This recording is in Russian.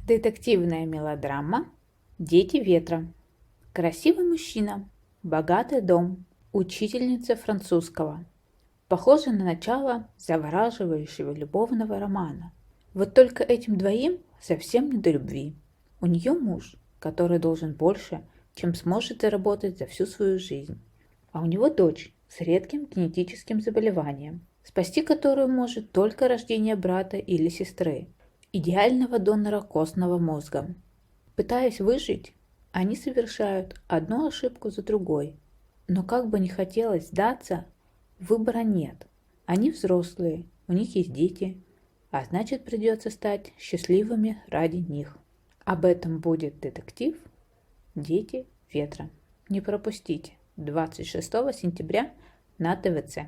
Детективная мелодрама «Дети ветра». Красивый мужчина, богатый дом, учительница французского. Похоже на начало завораживающего любовного романа. Вот только этим двоим совсем не до любви. У нее муж, который должен больше, чем сможет заработать за всю свою жизнь. А у него дочь с редким генетическим заболеванием, спасти которую может только рождение брата или сестры, идеального донора костного мозга. Пытаясь выжить, они совершают одну ошибку за другой. Но как бы ни хотелось сдаться, выбора нет. Они взрослые, у них есть дети, а значит придется стать счастливыми ради них. Об этом будет детектив «Дети ветра». Не пропустите 26 сентября на ТВЦ.